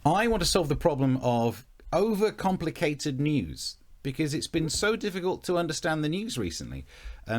I want to solve the problem of overcomplicated news because it's been so difficult to understand the news recently.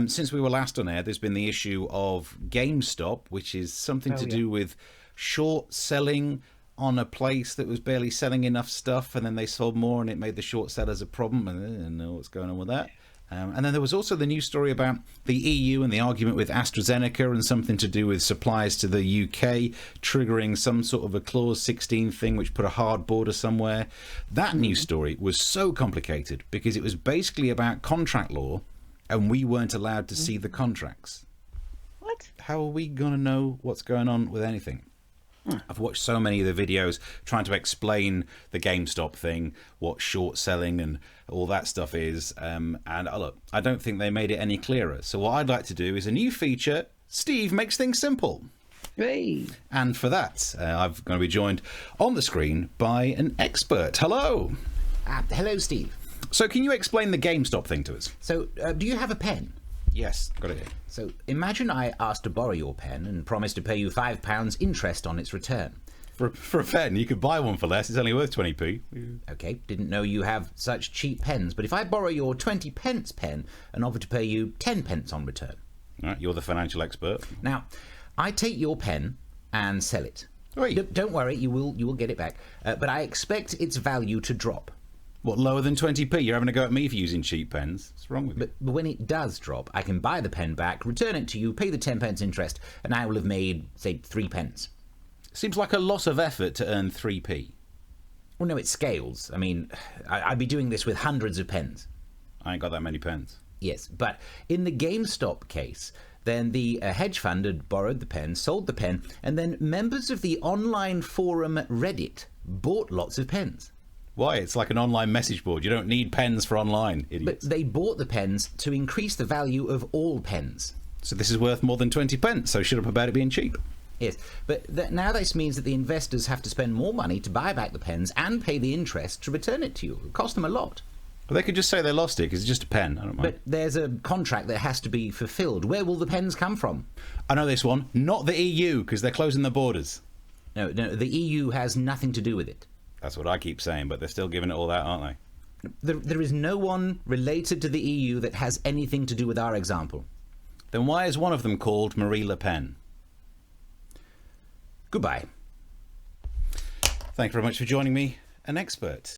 Since we were last on air, there's been the issue of GameStop, which is something to do with short selling on a place that was barely selling enough stuff, and then they sold more and it made the short sellers a problem, and I don't know what's going on with that. And then there was also the news story about the EU and the argument with AstraZeneca and something to do with supplies to the UK triggering some sort of a Clause 16 thing which put a hard border somewhere. That news story was so complicated because it was basically about contract law and we weren't allowed to see the contracts. What? How are we going to know what's going on with anything? I've watched so many of the videos trying to explain the GameStop thing, what short selling and all that stuff is. And look, I don't think they made it any clearer. So what I'd like to do is a new feature. Steve makes things simple. Hey. And for that, I'm going to be joined on the screen by an expert. Hello. Hello, Steve. So can you explain the GameStop thing to us? So, do you have a pen? Yes, got it here. So, imagine I asked to borrow your pen and promised to pay you £5 interest on its return. For a pen, you could buy one for less. It's only worth 20p. Okay, didn't know you have such cheap pens, but if I borrow your 20 pence pen and offer to pay you 10 pence on return. All right, you're the financial expert. Now, I take your pen and sell it. Wait. Don't worry, you will get it back. But I expect its value to drop. What, lower than 20p? You're having a go at me for using cheap pens. What's wrong with you? But when it does drop, I can buy the pen back, return it to you, pay the 10 pence interest, and I will have made, say, 3 pence. Seems like a lot of effort to earn 3p. Well, no, it scales. I mean, I'd be doing this with hundreds of pens. I ain't got that many pens. Yes, but in the GameStop case, then the hedge fund had borrowed the pen, sold the pen, and then members of the online forum Reddit bought lots of pens. Why? It's like an online message board. You don't need pens for online, idiots. But they bought the pens to increase the value of all pens. So this is worth more than 20 pence, so shut up about it being cheap. Yes, but now this means that the investors have to spend more money to buy back the pens and pay the interest to return it to you. It cost them a lot. Well, they could just say they lost it because it's just a pen. I don't mind. But there's a contract that has to be fulfilled. Where will the pens come from? I know this one. Not the EU, because they're closing the borders. No, the EU has nothing to do with it. That's what I keep saying, but they're still giving it all that, aren't they? There is no one related to the EU that has anything to do with our example. Then why is one of them called Marie Le Pen? Goodbye. Thank you very much for joining me, an expert.